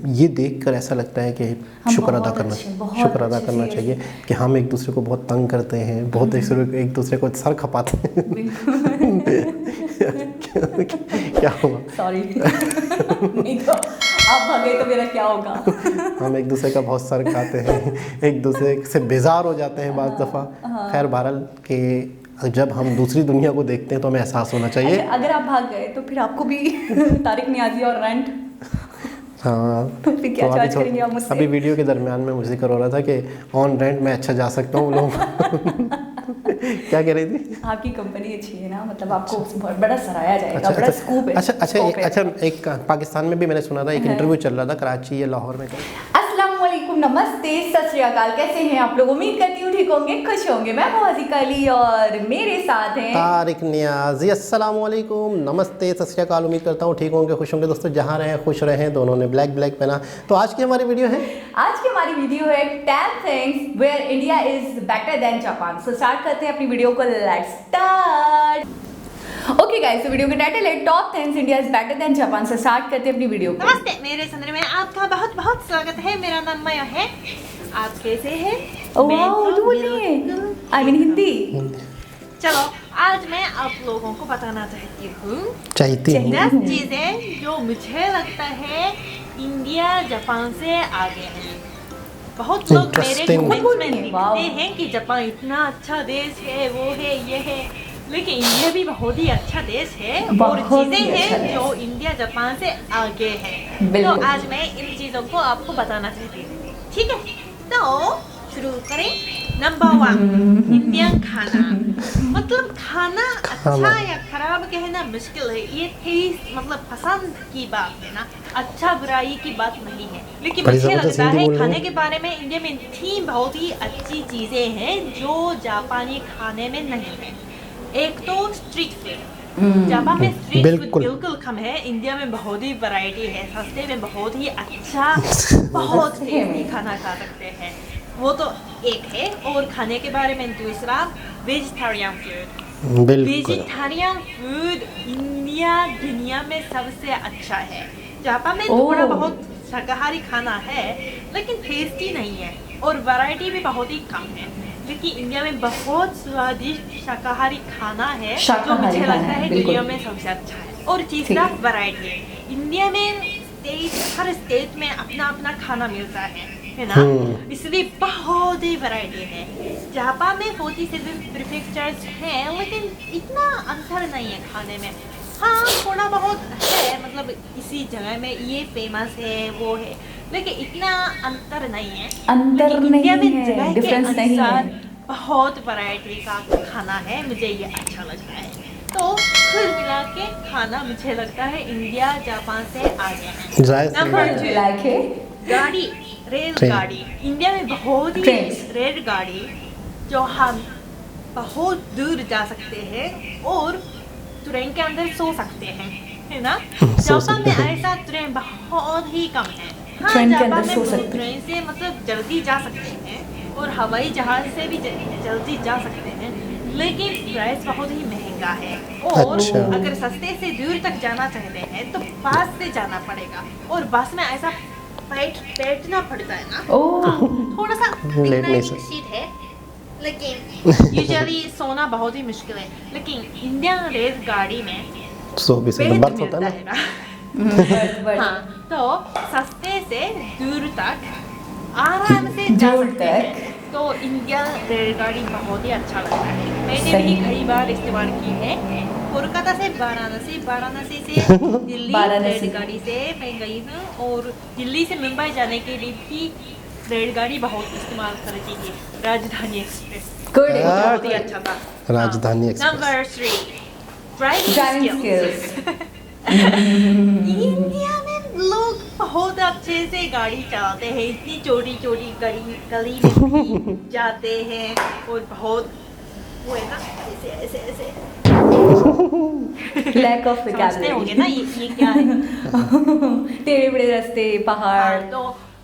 ये देखकर ऐसा लगता है कि शुक्र अदा करना चाहिए कि हम एक दूसरे को बहुत तंग करते हैं, बहुत एक दूसरे को सर खपाते हैं। क्या हुआ? सॉरी। नहीं तो आप भागे तो मेरा क्या होगा? हम एक दूसरे का बहुत सर खाते हैं, एक दूसरे से बेजार हो जाते हैं बाज़ दफ़ा। खैर बहरहाल कि जब हम दूसरी दुनिया को देखते हैं तो हमें एहसास होना चाहिए। अच्छा, अगर आप भाग गए तो फिर आपको भी तारिक नियाज़ी और रेंट। हाँ, तो फिर क्या चार्ज करेंगे आप मुझसे? अभी वीडियो के दरमियान में मुझे जिक्र हो रहा था कि ऑन रेंट मैं अच्छा जा सकता हूँ लोग। क्या कह रही थी? आपकी कंपनी अच्छी है ना, मतलब आपको बहुत बड़ा सराया जाएगा, बड़ा स्कूप है। अच्छा, एक पाकिस्तान में भी मैंने सुना था, एक इंटरव्यू चल रहा था कराची या लाहौर में। अस्सलाम वालेकुम, नमस्ते, सत श्री अकाल। कैसे हैं आप लोग? उम्मीद करती हूँ ठीक होंगे, खुश होंगे। मैं मोहज़िका अली और मेरे साथ हैं तारिक नियाज़ी। अस्सलाम वालेकुम, नमस्ते, सत श्री अकाल। उम्मीद करता हूँ ठीक होंगे, खुश होंगे। दोस्तों जहाँ रहें खुश रहें। दोनों ने ब्लैक पहना। तो आज की हमारी वीडियो है 10 things where India is better than Japan. So start करते हैं अपनी वीडियो को। Let's start. ओके गाइस, तो वीडियो का टाइटल है top 10 India is better than Japan. से स्टार्ट करते हैं अपनी वीडियो को। नमस्ते, मेरे चैनल में आपका बहुत बहुत स्वागत है। मेरा नाम माया है। आप कैसे हैं? उर्दू बोलती है, आई मीन हिंदी। चलो, आज मैं आप लोगों को बताना चाहती हूँ 10 चीजें जो मुझे लगता है इंडिया जापान से आगे है। बहुत लोग मेरे कमेंट्स में लिखते हैं कि जापान इतना अच्छा देश है, वो है, ये है, लेकिन इंडिया भी बहुत ही अच्छा देश है और चीजें हैं जो इंडिया जापान से आगे है। तो आज मैं इन चीजों को आपको बताना चाहती हूँ, ठीक है? तो शुरू करें। नंबर 1, इंडियन खाना। मतलब खाना अच्छा या खराब कहना मुश्किल है, ये टेस्ट मतलब पसंद की बात है ना, अच्छा बुराई की बात नहीं है। लेकिन मुझे लगता है खाने के बारे में इंडिया में 3 बहुत ही अच्छी चीजें हैं जो जापानी खाने में नहीं है। एक तो स्ट्रीट फूड। जापान में स्ट्रीट फूड बिल्कुल कम है। इंडिया में बहुत ही वैरायटी है, सस्ते में बहुत ही अच्छा बहुत टेस्टी खाना खा सकते हैं, वो तो एक है। और खाने के बारे में दूसरा, vegetarian food. Vegetarian food India दुनिया में सबसे अच्छा है। जापान में थोड़ा बहुत शाकाहारी खाना है लेकिन टेस्टी नहीं है और वैरायटी भी बहुत ही कम है। लेकिन इंडिया में बहुत स्वादिष्ट शाकाहारी खाना है जो मुझे लगता है दुनिया में सबसे अच्छा है। और तीसरा, वैरायटी। इंडिया में हर स्टेट में अपना अपना खाना मिलता है ना, इसलिए बहुत ही वैरायटी है। जापान में 47 प्रीफेक्चर्स हैं लेकिन इतना अंतर नहीं है खाने में। हाँ, थोड़ा बहुत है, मतलब इसी जगह में ये फेमस है, वो है, लेकिन इतना अंतर नहीं है। इंडिया में जगह के अनुसार बहुत वैरायटी का खाना है, मुझे ये अच्छा लगता है। तो कुल मिला के खाना मुझे लगता है इंडिया जापान से आगे है। नंबर 2, गाड़ी, रेलगाड़ी। इंडिया में बहुत ही रेलगाड़ी जो हम बहुत दूर जा सकते हैं और ट्रेन के अंदर सो सकते हैं, है ना? जापान में ऐसा ट्रेन बहुत ही कम है। हाँ, जापान में ट्रेन से मतलब जल्दी जा सकते हैं और हवाई जहाज से भी जल्दी जा सकते हैं, लेकिन प्राइस बहुत ही महंगा है। और अगर सस्ते से दूर तक जाना चाहते हैं तो बस से जाना पड़ेगा और बस में ऐसा बैठना पड़ता है ना। थोड़ा सा सीट है लेकिन यूजुअली सोना बहुत ही मुश्किल है। लेकिन इंडियन रेलगाड़ी में बेड मिलता है ना। हाँ, तो सस्ते से दूर तक आराम से जा सकते हैं। तो इंडियन रेलगाड़ी बहुत ही अच्छा लगता है। मैंने भी कई बार इस्तेमाल की है। कोलकाता से वाराणसी, वाराणसी से दिल्ली रेलगाड़ी से मैं गई हूँ और दिल्ली से मुंबई जाने के लिए भी रेलगाड़ी बहुत इस्तेमाल करती थी, राजधानी एक्सप्रेस। बहुत ही अच्छा था। राजधानी express. Number 3, driving skills. India में लोग बहुत अच्छे से गाड़ी चलाते हैं, इतनी छोटी छोटी गली में भी जाते हैं और बहुत वो है ना, ऐसे ऐसे लैक ऑफ समझते होंगे ना ये क्या है। टेढ़े बड़े रास्ते, पहाड़। तो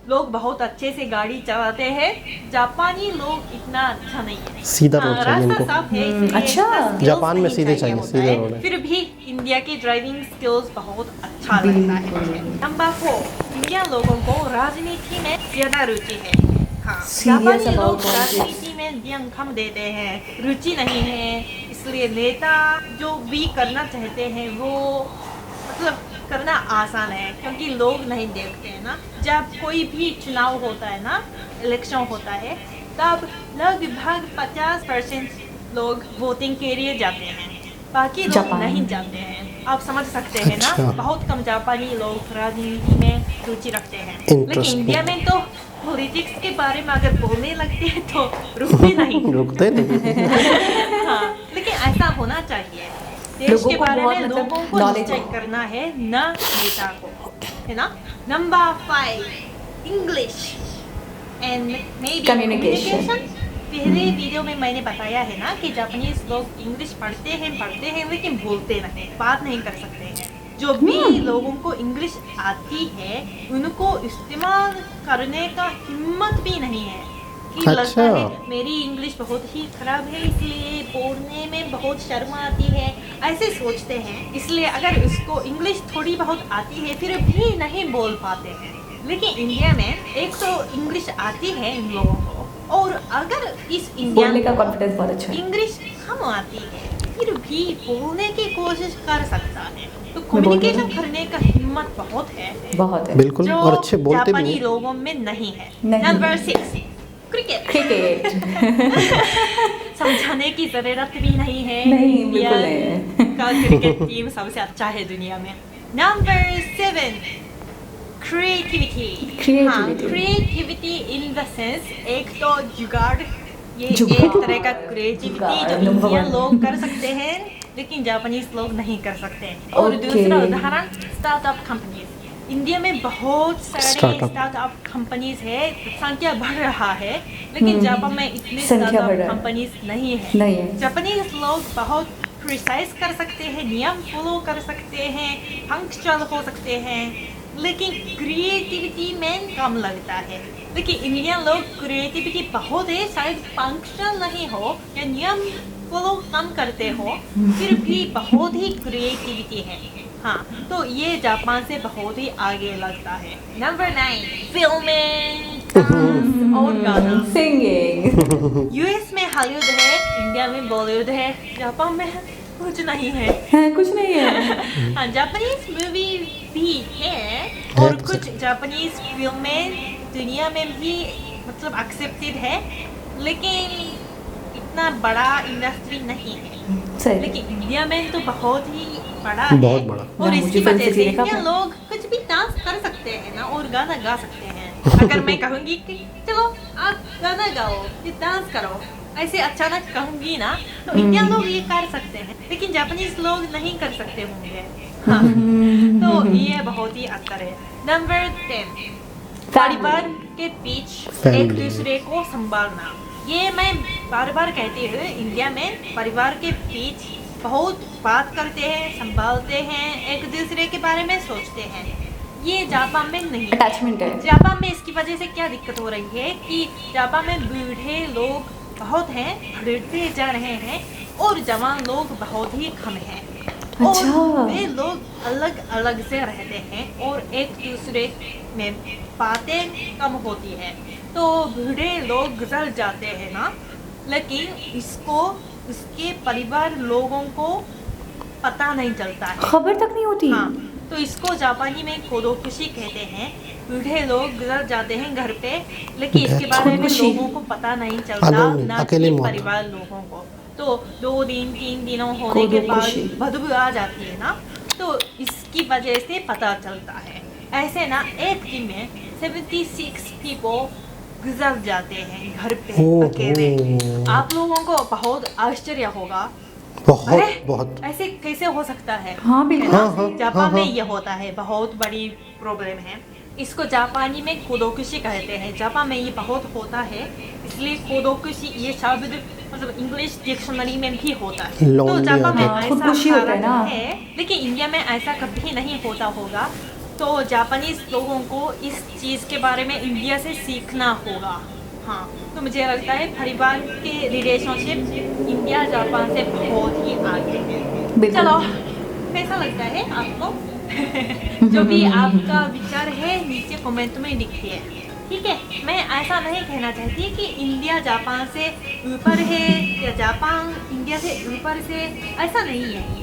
लोग बहुत अच्छे से गाड़ी चलाते हैं। जापानी लोग इतना अच्छा नहीं है। सीधा रोड चाहिए रास्ता इनको। साफ है, इसलिए अच्छा। इतना skills जापान में नहीं सीधे चाहिए, होता सीधे है। रोड है। फिर भी इंडिया की ड्राइविंग स्किल्स बहुत अच्छा लगता है। नंबर 4, इंडियन लोगों को राजनीति में ज्यादा रुचि है। हाँ, Serious जापानी about लोग politics? राजनीति में ध्यान कम देते हैं, रुचि नहीं है, इसलिए नेता जो भी करना चाहते हैं वो मतलब करना आसान है, क्योंकि लोग नहीं देखते हैं ना। जब कोई भी चुनाव होता है ना, इलेक्शन होता है, तब लगभग 50% लोग वोटिंग के लिए जाते हैं, बाकी लोग जापान। नहीं जाते हैं। आप समझ सकते हैं ना, अच्छा। बहुत कम जापानी लोग राजनीति में रुचि रखते हैं। लेकिन Interesting. इंडिया में तो पॉलिटिक्स के बारे में अगर बोलने लगते हैं तो रुकते नहीं। रुकते नहीं। हाँ, लेकिन ऐसा होना चाहिए। देश लोगों के को बारे बहुत में मतलब लोगों को knowledge निश्चय हो। करना है, न नेता को, है ना। Number 5, English and maybe Communication. पहले वीडियो में मैंने बताया है ना कि जापानीज लोग इंग्लिश पढ़ते हैं लेकिन बोलते नहीं, बात नहीं कर सकते हैं। जो भी लोगों को इंग्लिश आती है उनको इस्तेमाल करने का हिम्मत भी नहीं है कि लगता अच्छा। है मेरी इंग्लिश बहुत ही खराब है, इसलिए बोलने में बहुत शर्म आती है, ऐसे सोचते हैं। इसलिए अगर उसको इंग्लिश थोड़ी बहुत आती है फिर भी नहीं बोल पाते हैं। लेकिन इंडिया में एक तो इंग्लिश आती है इन लोगों को, और अगर इस इंडिया बोलने का कॉन्फिडेंस बहुत अच्छा है। इंग्लिश कम आती है फिर भी बोलने की कोशिश कर सकता है, तो बोल रही कम्युनिकेशन हूँ। करने का हिम्मत बहुत है, बहुत है। बिल्कुल, जो और अच्छे बोलते भी जापानी हैं। लोगों में नहीं है। नहीं। Number 6, cricket. क्रिकेट। समझाने की जरूरत भी नहीं है। नहीं, इंडिया बिल्कुल नहीं है। का क्रिकेट टीम सबसे अच्छा है दुनिया में। Number 7, creativity. Creativity. Creativity in the sense, एक तो जुगाड़, ये जुगाड़। एक तरह का क्रिएटिविटी जुगाड़, जो number इंडियन one. लोग कर सकते हैं लेकिन जापानीज लोग नहीं कर सकते। और Okay. दूसरा उदाहरण, स्टार्टअप कंपनीज। इंडिया में बहुत सारे Startup. स्टार्टअप कंपनीज है, संख्या बढ़ रहा है, लेकिन जापान में इतने संख्या बढ़ स्टार्टअप रहा है। कंपनीज नहीं है। नहीं है। जापानीज लोग बहुत प्रिसाइज कर सकते हैं, नियम फॉलो कर सकते हैं, पंक्चुअल हो सकते हैं, लेकिन क्रिएटिविटी में कम लगता है। लेकिन इंडियन लोग क्रिएटिविटी बहुत है, शायद पंक्चुअल नहीं हो या नियम फॉलो कम करते हो, फिर भी बहुत ही क्रिएटिविटी है। हाँ, तो ये जापान से बहुत ही आगे लगता है। नंबर 9, फिल्मिंग, डांस और गाना। सिंगिंग। यूएस में हॉलीवुड है, इंडिया में बॉलीवुड है, जापान में कुछ नहीं है। कुछ नहीं है। हाँ, जापानीज मूवी भी है है और तो कुछ जापानीज फिल्में दुनिया में भी मतलब एक्सेप्टेड है, लेकिन इतना बड़ा इंडस्ट्री नहीं है। सही। लेकिन इंडिया में तो बहुत ही बड़ा है। बहुत बड़ा। और मुझे इसकी फिल्म वजह से से देखा इंडियन था। लोग कुछ भी डांस कर सकते हैं ना, और गाना गा सकते हैं। अगर मैं कहूँगी कि चलो आप गाना गाओ फिर डांस करो, ऐसे अचानक कहूँगी ना, तो इंडियन लोग ये कर सकते हैं, लेकिन जापानीज लोग नहीं कर सकते होंगे। हाँ, तो ये बहुत ही अंतर है। नंबर 10, परिवार के बीच एक Family. दूसरे को संभालना। ये मैं बार बार कहती हूँ, इंडिया में परिवार के बीच बहुत बात करते हैं, संभालते हैं, एक दूसरे के बारे में सोचते हैं। ये जापान में नहीं है। अटैचमेंट है। जापान में इसकी वजह से क्या दिक्कत हो रही है कि जापान में बूढ़े लोग बहुत हैं, बढ़ते जा रहे हैं, और जवान लोग बहुत ही कम हैं। अच्छा। और वे लोग अलग अलग से रहते हैं और एक दूसरे में बातें कम होती है, तो बूढ़े लोग गुजर जाते हैं ना, लेकिन इसको उसके परिवार लोगों को पता नहीं चलता है। खबर तक नहीं होती। हाँ, तो इसको जापानी में खोदोकुशी कहते हैं। बूढ़े लोग गुजर जाते हैं घर पे, लेकिन इसके बारे में खोदोकुशी। लोगों को पता नहीं चलता, Alone, ना अकेले कि मौत। परिवार लोगों को। तो 2 दिन 3 दिनों होने के बाद खोदोकुशी। बदबू आ जाती है ना, तो इसकी वजह से पता चलता है। ऐसे ना एक दिन में 76 people गुजर जाते हैं घर पे ओहो। अकेले। आप लोगों को बहुत आश्चर्य होगा, बहुत अरे बहुत। ऐसे कैसे हो सकता है? हाँ, बिल्कुल। है ना? हाँ, हाँ, जापान हाँ, में हाँ। ये होता है, बहुत बड़ी प्रॉब्लम है। इसको जापानी में खोदोकुशी कहते हैं। जापान में ये बहुत होता है, इसलिए खोदोकुशी ये शब्द मतलब इंग्लिश डिक्शनरी में भी होता है। तो Lonely जापान में होता है। ऐसा खुदकुशी होता है हालत ना। है, लेकिन इंडिया में ऐसा कभी नहीं होता होगा। तो जापानीज लोगों को इस चीज़ के बारे में इंडिया से सीखना होगा। हाँ, तो मुझे लगता है परिवार के रिलेशनशिप इंडिया जापान से बहुत ही आगे है। चलो, कैसा लगता है आपको? जो भी आपका विचार है नीचे कमेंट में लिखिए, ठीक है। मैं ऐसा नहीं कहना चाहती कि इंडिया जापान से ऊपर है या जापान इंडिया से ऊपर से, ऐसा नहीं है।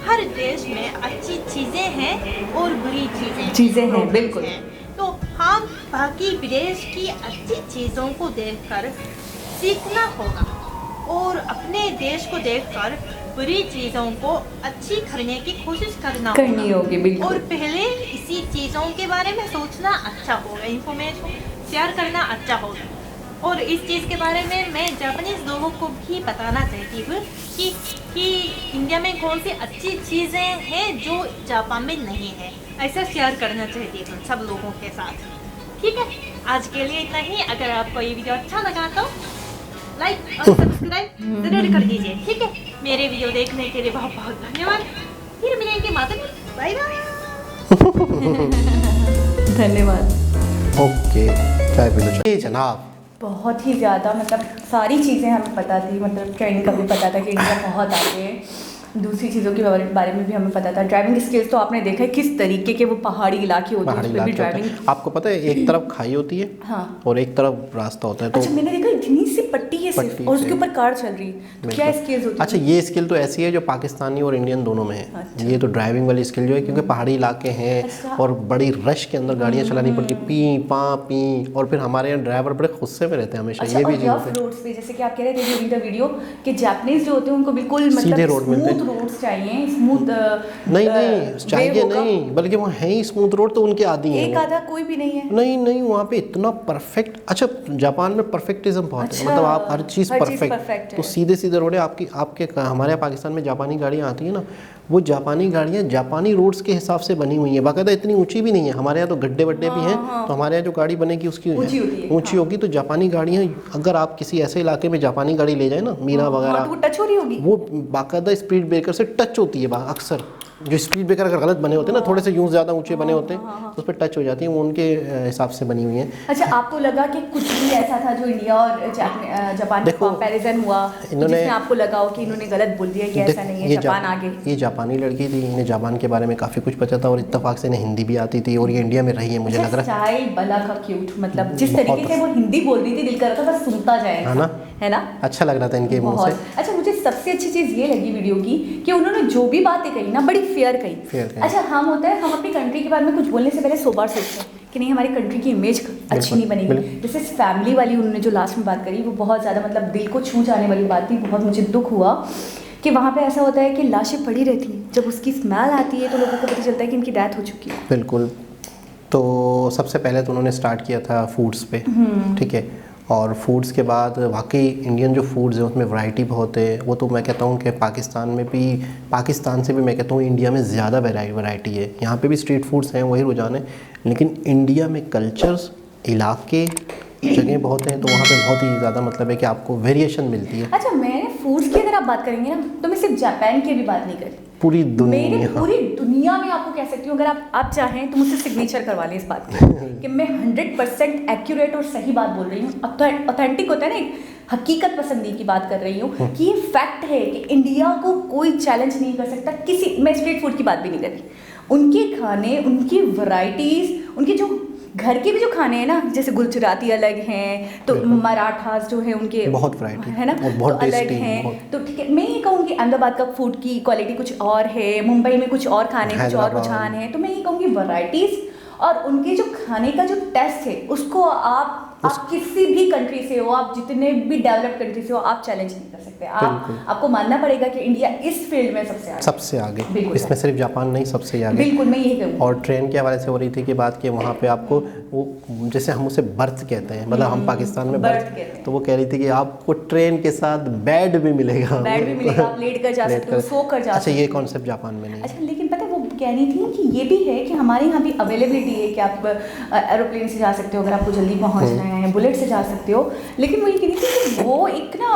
हर देश में अच्छी चीज़ें हैं और बुरी चीज़ें हैं, बिल्कुल। तो हम बाकी विदेश की अच्छी चीज़ों को देखकर सीखना होगा और अपने देश को देखकर बुरी चीज़ों को अच्छी करने की कोशिश करनी होगी, बिल्कुल। और पहले इसी चीज़ों के बारे में सोचना अच्छा होगा, इन्फॉर्मेशन शेयर करना अच्छा होगा। और इस चीज़ के बारे में मैं जापानीज लोगों को भी बताना चाहती हूँ कि इंडिया में कौन सी अच्छी चीज़ें हैं जो जापान में नहीं है, ऐसा शेयर करना चाहती हूँ सब लोगों के साथ, ठीक है। आज के लिए इतना ही। अगर आपको ये वीडियो अच्छा लगा तो लाइक और सब्सक्राइब जरूर कर दीजिए, ठीक है। मेरे वीडियो देखने के लिए बहुत बहुत धन्यवाद। फिर मिलेंगे माता जी, बाय बाय। धन्यवाद। ओके, चाय पी लो जनाब। बहुत ही ज़्यादा, मतलब सारी चीज़ें हमें पता थी, मतलब ट्रेनिंग का भी पता था कि इंडिया बहुत आगे है, दूसरी चीज़ों के बारे में भी हमें पता था। ड्राइविंग स्किल्स तो आपने देखा है किस तरीके के वो पहाड़ी इलाके होते हैं, उसमें भी ड्राइविंग। आपको पता है एक तरफ खाई होती है, हाँ, और एक तरफ रास्ता होता है। तो अच्छा, मैंने देखा इतनी सी पट्टी है सिर्फ, और उसके ऊपर कार चल रही है, तो क्या स्किल्स होती है? अच्छा, ये स्किल तो ऐसी है जो पाकिस्तानी और इंडियन दोनों में है। अच्छा। ये तो ड्राइविंग वाली स्किल जो है, क्योंकि पहाड़ी इलाके हैं। अच्छा। और बड़ी रश के अंदर गाड़ियाँ चलानी पड़ती, पी पा पी, और फिर हमारे यहाँ ड्राइवर बड़े गुस्से में रहते हैं हमेशा। अच्छा, ये भी रफ रोड्स पे, जैसे कि आप कह रहे थे ड्यूरिंग द वीडियो कि जापानीज जो होते हैं उनको बिल्कुल सीधे रोड मिलते हैं, स्मूथ रोड्स चाहिए, स्मूथ नहीं चाहिए नहीं, बल्कि वो है ही स्मूथ रोड, तो उनके आदि हैं। एक आधा कोई भी नहीं है, नहीं वहाँ पे इतना परफेक्ट। अच्छा, जापान में परफेक्टिज्म बहुत है, मतलब आप हर चीज़ परफेक्ट, तो सीधे सीधे रोड है। आपके हमारे यहाँ पाकिस्तान में जापानी गाड़ियाँ आती है ना, वो जापानी गाड़ियाँ जापानी रोड्स के हिसाब से बनी हुई है, बाकायदा इतनी ऊंची भी नहीं है। हमारे यहाँ तो गड्ढे वड्ढे भी हैं, तो हमारे यहाँ जो गाड़ी बनेगी उसकी ऊंची होगी। तो जापानी गाड़ियाँ, अगर आप किसी ऐसे इलाके में जापानी गाड़ी ले जाए ना, मीरा वगैरह, तो टच हो रही होगी, वो बाकायदा स्पीड ब्रेकर से टच होती है। अक्सर जो स्पीड ब्रेकर अगर गलत बने होते हैं ना, थोड़े से यूं ज़्यादा ऊंचे बने होते हैं, तो उस पर टच हो जाती है, वो उनके हिसाब से बनी हुई है। अच्छा, आपको लगा कि कुछ भी ऐसा था जो इंडिया और जापान में कंपैरिजन हुआ, जिसमें आपको लगा हो कि इन्होंने गलत बोल दिया कि ऐसा नहीं है, जापान आगे? ये जापानी लड़की थी, इन्हें जापान के बारे में काफ़ी कुछ पता था, और इत्तेफाक से इन्हें हिंदी भी आती थी, और ये इंडिया में रही है, मुझे लग रहा है। बला का क्यूट, मतलब जिस तरीके से वो हिंदी बोल रही थी, दिल कर रहा था बस सुनता जाए, है ना? अच्छा लग रहा था इनके मुंह से। अच्छा, मुझे सबसे अच्छी चीज़ ये लगी वीडियो की कि उन्होंने जो भी बातें कही ना, बड़ी फेयर कही। अच्छा, हम होता है, हम अपनी कंट्री के बारे में कुछ बोलने से पहले 100 बार सोचते हैं कि नहीं, हमारी कंट्री की इमेज अच्छी नहीं बनेगी। जैसे फैमिली वाली उन्होंने जो लास्ट में बात करी, वो बहुत ज़्यादा, मतलब दिल को छू जाने वाली बात थी। बहुत मुझे दुख हुआ कि वहाँ पे ऐसा होता है कि लाशें पड़ी रहती हैं, जब उसकी स्मेल आती है तो लोगों को पता चलता है कि इनकी डेथ हो चुकी है। बिल्कुल। तो सबसे पहले तो उन्होंने स्टार्ट किया था फूड्स पे, ठीक है, और फूड्स के बाद वाकई इंडियन जो फूड्स हैं उसमें वैरायटी बहुत है। वो तो मैं कहता हूँ कि पाकिस्तान से भी मैं कहता हूँ इंडिया में ज़्यादा वैरायटी है। यहाँ पे भी स्ट्रीट फूड्स हैं, वही रुझान है, लेकिन इंडिया में कल्चर्स, इलाके, जगह बहुत हैं, तो वहाँ पे बहुत ही ज़्यादा मतलब है कि आपको वेरिएशन मिलती है। अच्छा, मैंने फूड्स की अगर आप बात करेंगे ना, तो मैं सिर्फ जापान की भी बात नहीं करी, पूरी दुनिया में आपको कह सकती हूँ। अगर आप चाहें तो मुझसे सिग्नेचर करवा लें इस बात की कि मैं 100% एक्यूरेट और सही बात बोल रही हूँ। ऑथेंटिक होता है ना, एक हकीकत पसंदी की बात कर रही हूँ कि ये फैक्ट है कि इंडिया को कोई चैलेंज नहीं कर सकता किसी। मैं स्ट्रीट फूड की बात भी नहीं कर रही, उनके खाने, उनकी वैरायटीज़, उनके जो घर के भी जो खाने हैं ना, जैसे गुजराती अलग हैं, तो मराठास जो है उनके बहुत वैरायटी है ना, तो अलग हैं। तो ठीक है, मैं ये कहूँगी अहमदाबाद का फूड की क्वालिटी कुछ और है, मुंबई में कुछ और खाने, कुछ और रुझान है। तो मैं ये कहूँगी वैरायटीज़ और उनके जो खाने का जो टेस्ट है, उसको आप किसी भी कंट्री से हो, आप जितने भी डेवलप कंट्री से हो, आप चैलेंज नहीं कर सकते। आपको मानना पड़ेगा कि इंडिया इस फील्ड में सबसे आगे, इसमें सिर्फ जापान नहीं, सबसे आगे। बिल्कुल, मैं यही कहूँगी। और ट्रेन के हवाले से हो रही थी कि बात कि वहाँ पे आपको वो, जैसे हम उसे बर्थ कहते हैं, मतलब हम पाकिस्तान में बर्थ कहते हैं, तो वो कह रही थी कि आपको ट्रेन के साथ बेड भी मिलेगा, आप लेट कर जा सकते हो, सो कर जा सकते हो। अच्छा, ये कॉन्सेप्ट जापान में नहीं है। अच्छा, लेकिन पता है वो कह रही थी कि ये भी है कि हमारे यहाँ भी अवेलेबिलिटी है कि आप एरोप्लेन से जा सकते हो अगर आपको जल्दी पहुँचना है, बुलेट से जा सकते हो, लेकिन वो ये कह रही थी कि वो एक ना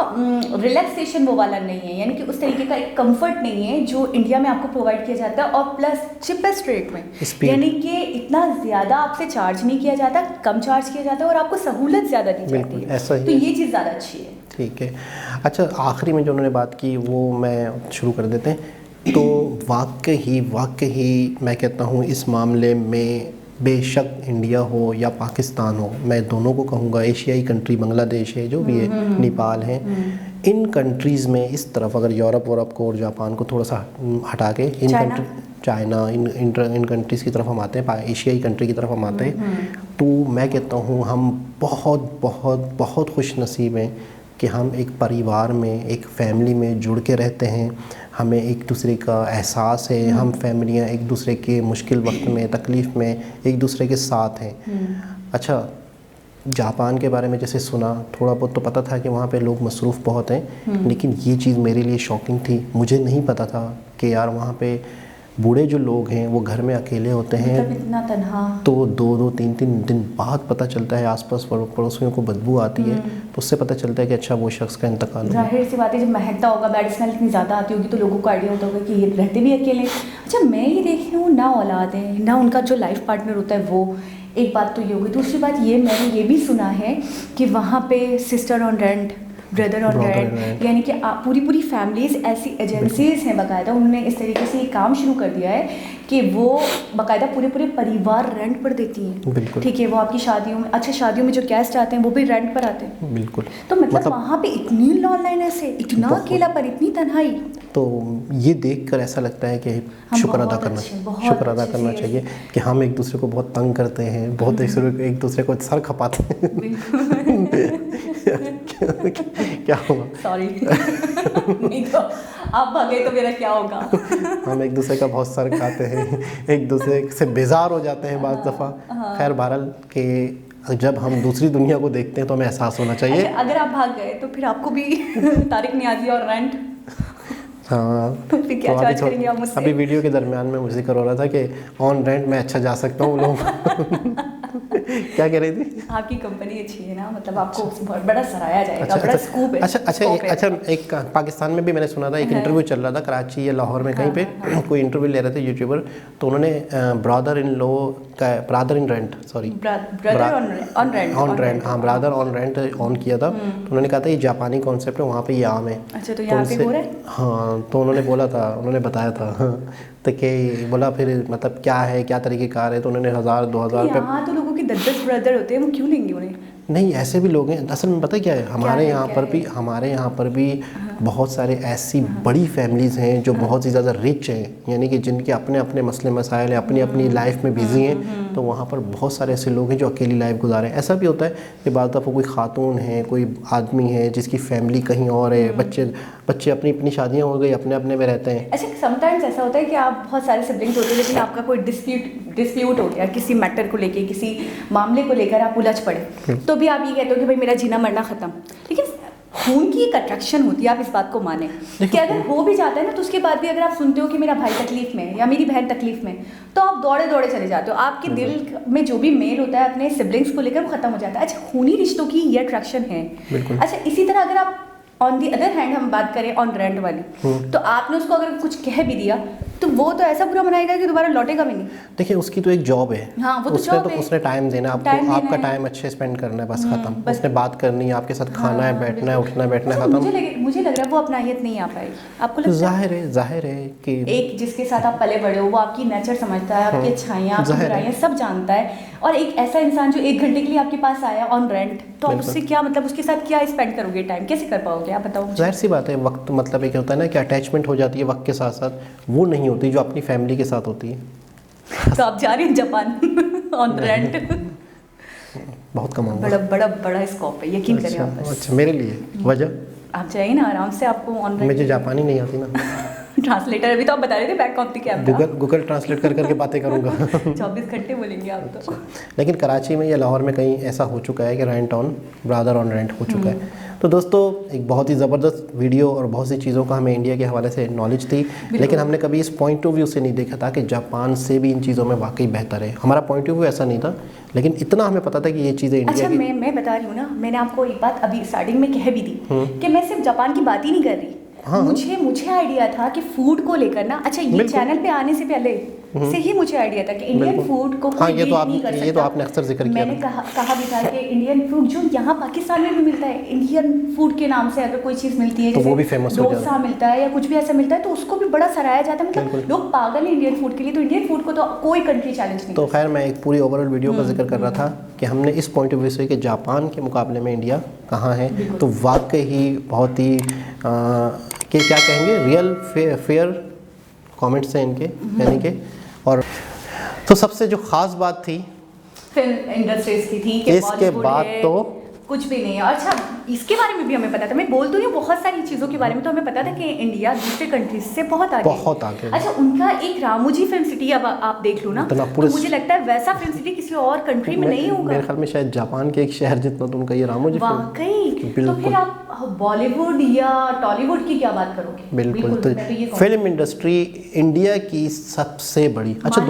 रिलैक्सेशन वो वाला नहीं है, यानी कि उस तरीके का एक कंफर्ट नहीं है जो इंडिया में आपको प्रोवाइड किया जाता है, और प्लस चिपेस्ट रेट में, यानी कि इतना ज़्यादा आपसे चार्ज नहीं किया जाता, कम चार्ज किया जाता है और आपको सहूलत ज़्यादा दी जाती है, ऐसा ही तो ये चीज़ ज़्यादा अच्छी है। ठीक है, अच्छा आखिरी में जो उन्होंने बात की वो मैं शुरू कर देते हैं। तो वाकई मैं कहता हूँ इस मामले में बेशक इंडिया हो या पाकिस्तान हो, मैं दोनों को कहूँगा, एशियाई कंट्री बांग्लादेश है जो भी है, नेपाल है, इन कंट्रीज़ में इस तरफ अगर यूरोप को और जापान को थोड़ा सा हटा के in country, China, in countries की तरफ हम आते हैं, एशियाई कंट्री की तरफ हम आते हैं, तो मैं कहता हूँ हम बहुत बहुत बहुत खुश नसीब हैं कि हम एक परिवार में, एक फैमिली में जुड़ के रहते हैं, हमें एक दूसरे का एहसास है, हम फैमिलियाँ एक दूसरे के मुश्किल वक्त में, तकलीफ़ में एक दूसरे के साथ हैं। अच्छा, जापान के बारे में जैसे सुना, थोड़ा बहुत तो पता था कि वहाँ पे लोग मसरूफ़ बहुत हैं, लेकिन ये चीज़ मेरे लिए शॉकिंग थी, मुझे नहीं पता था कि यार वहाँ पे बूढ़े जो लोग हैं वो घर में अकेले होते हैं, मतलब इतना तन्हा, तो 2-2, 3-3 दिन बाद पता चलता है, आसपास पड़ोसियों को बदबू आती है, तो उससे पता चलता है कि अच्छा वो शख्स का इंतकाल हुआ। जाहिर सी बात है, जब महकता होगा, बैड स्मेल इतनी ज़्यादा आती होगी, तो लोगों को आइडिया होता होगा कि ये रहते भी अकेले। अच्छा, मैं ये देख रही हूँ ना औलाद है ना उनका जो लाइफ पार्टनर होता है वो, एक बात तो ये होगी। दूसरी बात ये, मैंने ये भी सुना है कि वहाँ पे sister on rent, brother on rent, यानी कि पूरी फैमिलीज़, ऐसी एजेंसीज हैं बाकायदा, उन्होंने इस तरीके से ये काम शुरू कर दिया है कि वो बाकायदा पूरे परिवार रेंट पर देती हैं। ठीक है, वो आपकी शादियों में, अच्छा शादियों में जो गेस्ट आते हैं वो भी रेंट पर आते हैं। बिल्कुल, तो मतलब वहाँ पे इतनी लॉनलाइनेस है, इतना अकेलापन, इतनी तन्हाई, तो ये देखकर ऐसा लगता है कि शुक्र अदा करना चाहिए कि हम एक दूसरे को बहुत तंग करते हैं, बहुत एक दूसरे को सर खपाते हैं। क्या होगा? सॉरी नहीं तो आप भागे तो मेरा क्या होगा? हम एक दूसरे का बहुत सर खाते हैं, एक दूसरे से बेजार हो जाते हैं बाज़ दफ़ा। खैर बहरहाल कि जब हम दूसरी दुनिया को देखते हैं तो हमें एहसास होना चाहिए। अच्छा, अगर आप भाग गए तो फिर आपको भी तारिक नियाज़ी और रेंट, हाँ, तो फिर क्या चार्ज करेंगे आप मुझसे? अभी वीडियो के दरमियान में मुझे जिक्र हो रहा था कि ऑन रेंट मैं अच्छा जा सकता हूँ लोग। क्या कह रही थी? आपकी कंपनी अच्छी है ना, मतलब आपको बहुत बड़ा सराहा जाएगा, बड़ा स्कूप है। अच्छा, एक पाकिस्तान में भी मैंने सुना था, एक इंटरव्यू चल रहा था कराची या लाहौर में कहीं पे, कोई इंटरव्यू ले रहे थे यूट्यूबर, तो उन्होंने ब्रदर इन रेंट ऑन किया था, तो उन्होंने कहा था ये जापानी कॉन्सेप्ट है, वहाँ पे ये आम है। अच्छा, तो यहाँ पे हो रहा है? हाँ, तो उन्होंने बोला था, उन्होंने बताया था, तो कि बोला फिर मतलब क्या है, क्या तरीक़ेकार है, तो उन्होंने 1000-2000 पे। यहाँ तो लोगों के 10 ब्रदर होते हैं, वो क्यों लेंगे उन्हें? नहीं, ऐसे भी लोग हैं असल में, पता क्या है, हमारे यहाँ पर भी बहुत सारे ऐसी बड़ी फैमिलीज़ हैं जो बहुत ही ज़्यादा रिच हैं, यानी कि जिनके अपने अपने मसले मसाइल हैं, अपनी अपनी लाइफ में बिज़ी हैं, तो वहाँ पर बहुत सारे ऐसे लोग हैं जो अकेली लाइफ गुजारें। ऐसा भी होता है कि बाद दफ़ा कोई खातून है, कोई आदमी है जिसकी फैमिली कहीं और है, बच्चे अपनी अपनी शादियाँ हो गई, अपने अपने में रहते हैं। अच्छा, समटाइम्स ऐसा होता है कि आप बहुत सारे सिबलिंग्स होते हैं, लेकिन आपका कोई डिस्प्यूट हो गया किसी मैटर को लेके, किसी मामले को लेकर आप उलझ पड़े, तो भी आप ये कहते हो कि भाई मेरा जीना मरना ख़त्म। लेकिन खून की एक अट्रैक्शन होती है, आप इस बात को माने कि अगर हो भी जाता है ना, तो उसके बाद भी अगर आप सुनते हो कि मेरा भाई तकलीफ में या मेरी बहन तकलीफ में, तो आप दौड़े दौड़े चले जाते हो, आपके दिल में जो भी मेल होता है अपने सिबलिंग्स को लेकर वो खत्म हो जाता है। अच्छा, खूनी रिश्तों की ये अट्रैक्शन है। अच्छा, इसी तरह अगर आप ऑन दी अदर हैंड हम बात करें ऑन रेंट वाली, तो आपने उसको अगर कुछ कह भी दिया तो वो तो ऐसा बुरा मनाएगा कि दोबारा लौटेगा भी नहीं। देखिए, उसकी तो एक जॉब है। हाँ, वो तो जॉब है। उसने टाइम देना आपको, आपका टाइम अच्छे स्पेंड करना है, बस खत्म। उसने बात करनी है आपके साथ, खाना है, बैठना है, उठना बैठना खत्म। मुझे लग रहा है वो अपनाहियत नहीं आ पाएगी। आपको लगता है? जाहिर है कि एक जिसके साथ आप पले बड़े हो वो आपकी नेचर समझता है, आपकी अच्छाइयाँ, आपकी बुराइयाँ सब जानता है, और एक ऐसा इंसान जो 1 घंटे के लिए आपके पास आया ऑन रेंट, तो आप उससे क्या मतलब उसके साथ क्या स्पेंड करोगे, टाइम कैसे कर पाओगे, आप बताओ। जाहिर सी बात है, वक्त मतलब एक होता है ना कि अटैचमेंट हो जाती है वक्त के साथ साथ, वो नहीं होती जो अपनी फैमिली के साथ होती है। तो आप जा रहे हैं जापान ऑन रेंट? बहुत कमाऊंगा, बड़ा स्कोप है, यकीन करें आप। अच्छा, मेरे लिए वजह? आप जाइए ना आराम से, आपको ऑन रेंट। मुझे जापानी नहीं आती ना। ट्रांसलेटर अभी तो आप बता रहे थे back of the camera. Google translate कर करके बातें करूँगा। 24 घंटे बोलेंगे आप तो। लेकिन कराची में या लाहौर में कहीं ऐसा हो चुका है कि rent on brother on rent हो चुका है। तो दोस्तों एक बहुत ही ज़बरदस्त वीडियो और बहुत सी चीज़ों का हमें इंडिया के हवाले से नॉलेज थी, लेकिन हमने कभी इस पॉइंट ऑफ व्यू से नहीं देखा था कि जापान से भी इन चीज़ों में वाकई बेहतर है। हमारा पॉइंट ऑफ व्यू ऐसा नहीं था, लेकिन इतना हमें पता था कि ये चीज़ें इंडिया अच्छा, मैं बता रही हूँ ना, मैंने आपको एक बात अभी स्टार्टिंग में कह भी दी कि मैं सिर्फ जापान की बात ही नहीं कर रही। हाँ। मुझे आइडिया था कि फूड को लेकर ना, अच्छा ये चैनल पे आने से पहले से ही मुझे आइडिया था कि इंडियन फूड को कोई बीट नहीं कर सकता। ये तो आपने अक्सर जिक्र किया। मैंने कहा भी था कि इंडियन फूड जो यहाँ पाकिस्तान में भी मिलता है, इंडियन फूड के नाम से अगर कोई चीज़ मिलती है तो जैसे वो भी फेमस हो डोसा मिलता है या कुछ भी ऐसा मिलता है तो उसको भी बड़ा सराहा जाता है। मतलब लोग पागल है इंडियन फूड के लिए, तो इंडियन फूड को तो कोई कंट्री चैलेंज नहीं। तो खैर मैं एक पूरी ओवरऑल वीडियो का जिक्र कर रहा था कि हमने इस पॉइंट ऑफ व्यू से कि जापान के मुकाबले में इंडिया कहाँ है, तो वाकई ही बहुत ही कि क्या कहेंगे रियल फेयर कमेंट्स हैं इनके, यानी कि। और तो सबसे जो ख़ास बात थी फिल्म इंडस्ट्रीज की थी कि इसके बाद तो कुछ भी नहीं है। अच्छा, इसके बारे में भी हमें पता था, मैं बोल तो रही हूँ बहुत सारी चीज़ों के बारे में तो हमें पता था कि इंडिया दूसरे कंट्रीज से बहुत आगे है। अच्छा, उनका एक रामोजी फिल्म सिटी अब आप देख लो ना, तो मुझे लगता है वैसा फिल्म सिटी किसी और कंट्री में नहीं होगा। मेरे ख्याल में शायद जापान के एक शहर जितना तो उनका ये रामोजी वाकई। तो फिर आप बॉलीवुड या टॉलीवुड की क्या बात करोगे? बिल्कुल। तो फिल्म इंडस्ट्री इंडिया की सबसे बड़ी, अच्छा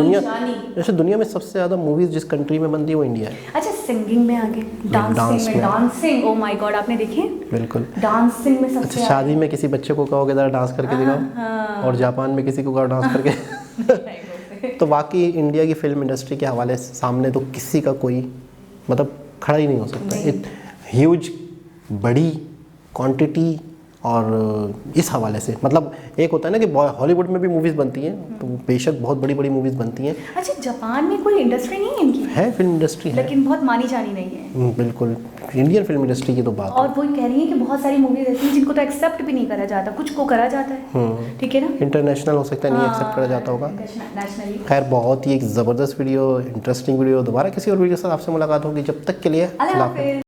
दुनिया में सबसे ज़्यादा मूवीज जिस कंट्री में बनती है वो इंडिया है। अच्छा, सिंगिंग में आगे, डांसिंग, ओ माय गॉड, आपने देखे? बिल्कुल, डांसिंग में सबसे। अच्छा, शादी में किसी बच्चे को कहोगे जरा डांस करके दिखाओ, और जापान में किसी को कहो डांस करके। तो वाकई इंडिया की फिल्म इंडस्ट्री के हवाले से सामने तो किसी का कोई मतलब खड़ा ही नहीं हो सकता। ह्यूज बड़ी क्वांटिटी और इस हवाले से मतलब एक होता है ना कि हॉलीवुड में भी मूवीज़ बनती हैं, तो बेशक बहुत बड़ी बड़ी मूवीज़ बनती हैं। अच्छा, जापान में कोई इंडस्ट्री नहीं है इनकी? है, फिल्म इंडस्ट्री है, लेकिन बहुत मानी जानी नहीं है। बिल्कुल, इंडियन फिल्म इंडस्ट्री की तो बात। और वो कह रही है कि बहुत सारी मूवीज ऐसी हैं जिनको तो एक्सेप्ट भी नहीं करा जाता, कुछ को करा जाता है, ठीक है ना, इंटरनेशनल हो सकता है, नहीं एक्सेप्ट करा जाता होगा। खैर, बहुत ही एक ज़बरदस्त वीडियो, इंटरेस्टिंग वीडियो। दोबारा किसी और वीडियो के साथ आपसे मुलाकात होगी, जब तक के लिए अल्लाह हाफ़िज़।